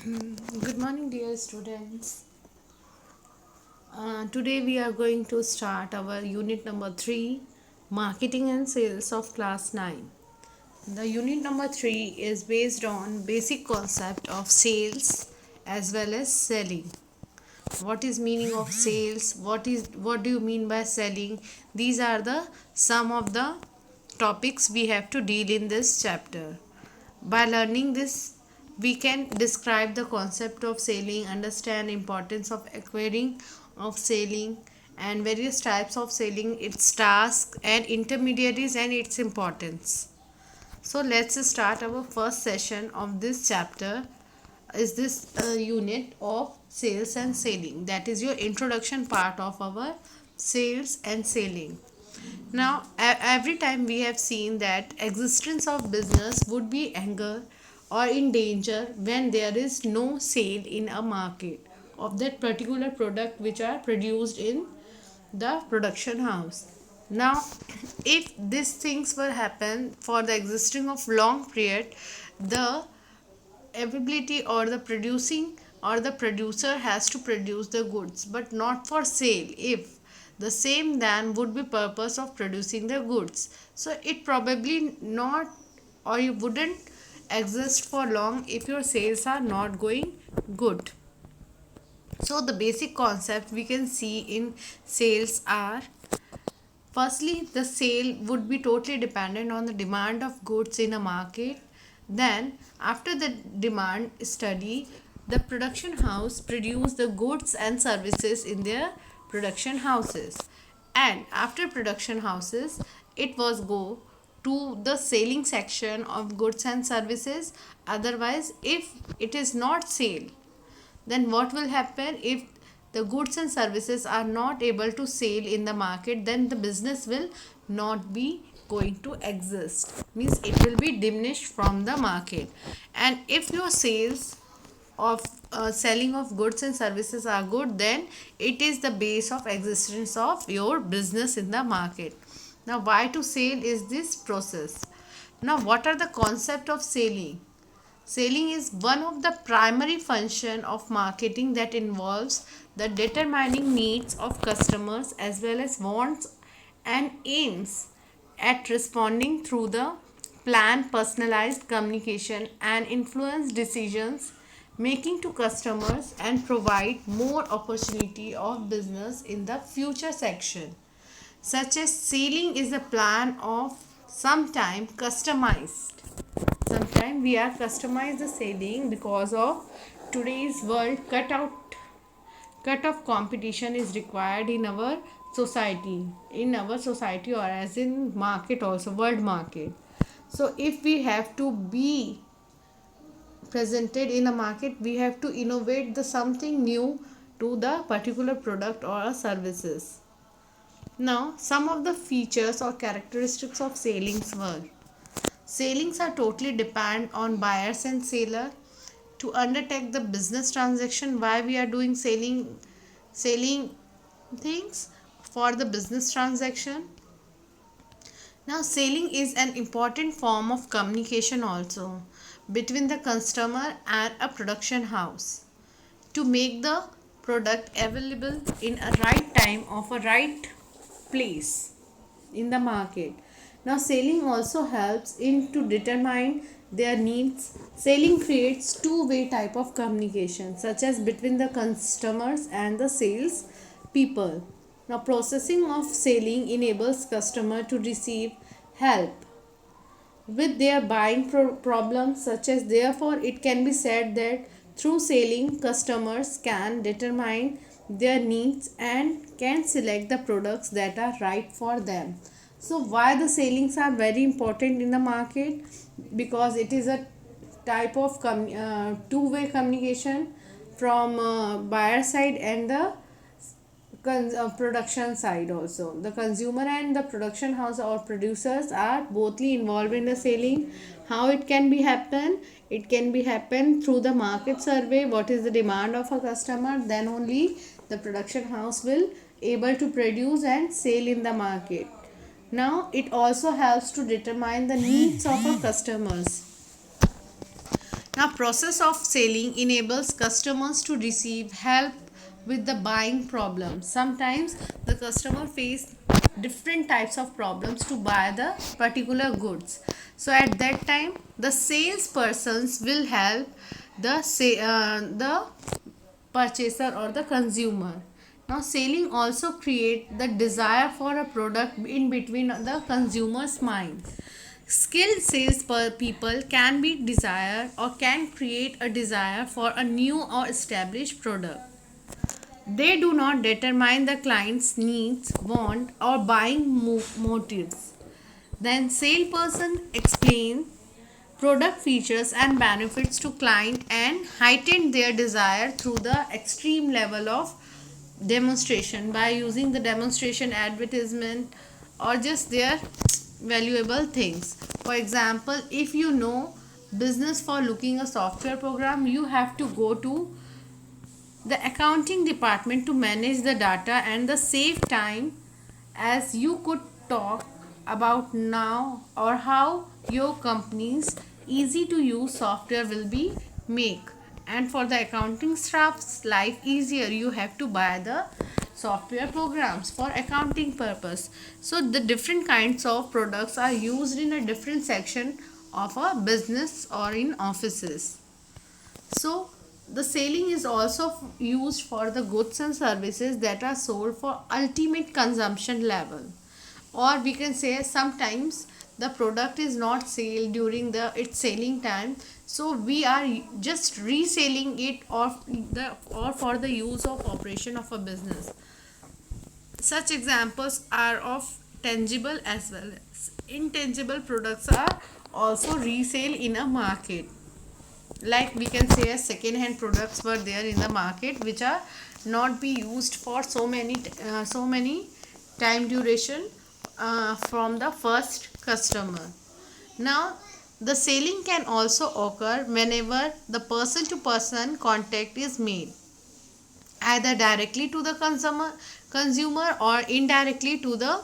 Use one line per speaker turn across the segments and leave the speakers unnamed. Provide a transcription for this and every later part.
Good morning, dear students. Today we are going to start our unit number 3, Marketing and Sales of Class 9. The unit number 3 is based on basic concept of sales as well as selling. What is meaning of sales? What do you mean by selling? These are the some of the topics we have to deal in this chapter. By learning this, we can describe the concept of selling, understand importance of acquiring, of selling, and various types of selling, its tasks and intermediaries and its importance. So let's start our first session of this chapter. Is this unit of sales and selling? That is your introduction part of our sales and selling. Now, every time we have seen that existence of business would be anger or in danger when there is no sale in a market of that particular product which are produced in the production house. Now, if these things were happen for the existing of long period, the availability or the producing or the producer has to produce the goods but not for sale. If the same then would be purpose of producing the goods, so it probably not or you wouldn't exist for long if your sales are not going good. So the basic concept we can see in sales are: firstly, the sale would be totally dependent on the demand of goods in a market. Then, after the demand study, the production house produce the goods and services in their production houses. And after production houses, it was go to the selling section of goods and services. Otherwise, if it is not sale, then what will happen if the goods and services are not able to sell in the market? Then the business will not be going to exist, means it will be diminished from the market. And if your sales of selling of goods and services are good, then it is the base of existence of your business in the market. Now, why to sell is this process? Now, what are the concept of selling? Selling is one of the primary function of marketing that involves the determining needs of customers as well as wants and aims at responding through the plan personalized communication and influence decisions making to customers and provide more opportunity of business in the future section, such as selling is a plan of sometime customized. Sometimes we are customize the selling because of today's world cut off competition is required in our society or as in market also world market. So if we have to be presented in a market, we have to innovate the something new to the particular product or services. Now, some of the features or characteristics of sailings were: sailings are totally depend on buyers and seller to undertake the business transaction. Why we are doing selling things? For the business transaction. Now, selling is an important form of communication also between the customer and a production house to make the product available in a right time of a right place in the market. Now, selling also helps in to determine their needs. Selling creates two-way type of communication, such as between the customers and the sales people. Now, processing of selling enables customer to receive help with their buying problems, such as therefore it can be said that through selling customers can determine their needs and can select the products that are right for them. So why the sellings are very important in the market? Because it is a type of two-way communication from buyer side and the production side also. The consumer and the production house or producers are bothly involved in the selling. How it can be happen? It can be happen through the market survey. What is the demand of a customer? Then only the production house will able to produce and sell in the market. Now it also helps to determine the needs of our customers. Now, process of selling enables customers to receive help with the buying problem. Sometimes the customer face different types of problems to buy the particular goods. So at that time, the salespersons will help the purchaser or the consumer. Now, selling also create the desire for a product in between the consumer's mind. Skilled people can be desired or can create a desire for a new or established product. They do not determine the client's needs, want, or buying motives. Then salesperson explain product features and benefits to client and heighten their desire through the extreme level of demonstration by using the demonstration advertisement or just their valuable things. For example, if you know business for looking a software program, you have to go to the accounting department to manage the data and the save time, as you could talk about now or how your company's easy to use software will be make. And for the accounting staff's life easier, you have to buy the software programs for accounting purpose. So the different kinds of products are used in a different section of a business or in offices. So the selling is also used for the goods and services that are sold for ultimate consumption level. Or we can say sometimes the product is not sold during the its selling time, so we are just reselling it or for the use of operation of a business. Such examples are of tangible as well as intangible products are also resale in a market. Like we can say second hand products were there in the market which are not be used for so many time duration from the first customer. Now the selling can also occur whenever the person to person contact is made, either directly to the consumer or indirectly to the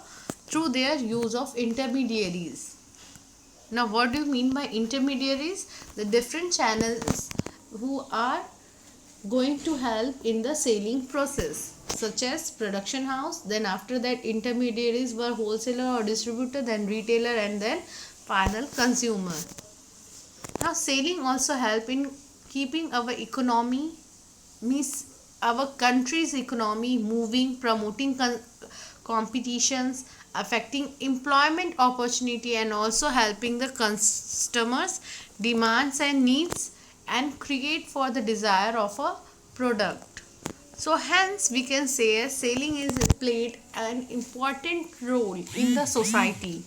through their use of intermediaries. Now, what do you mean by intermediaries? The different channels who are going to help in the selling process, such as production house, then after that intermediaries were wholesaler or distributor, then retailer, and then final consumer. Now, selling also help in keeping our economy, means our country's economy moving, promoting competitions, affecting employment opportunity, and also helping the customers demands and needs and create for the desire of a product. So hence we can say selling is played an important role in the society.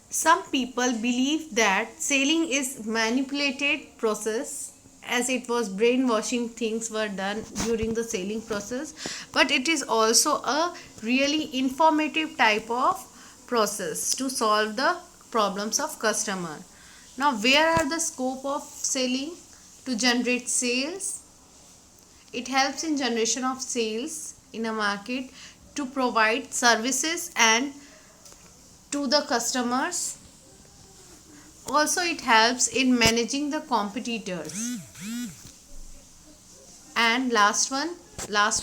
Some people believe that selling is manipulated process, as it was brainwashing things were done during the selling process, but it is also a really informative type of process to solve the problems of customer. Now where are the scope of selling? To generate sales. It helps in generation of sales in a market, to provide services and to the customers. Also it helps in managing the competitors. And last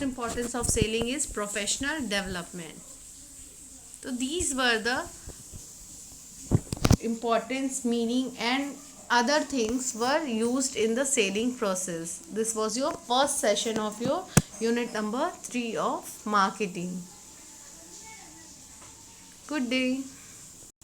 importance of selling is professional development. So these were the importance, meaning and other things were used in the selling process. This was your first session of your unit number 3 of marketing. Good day.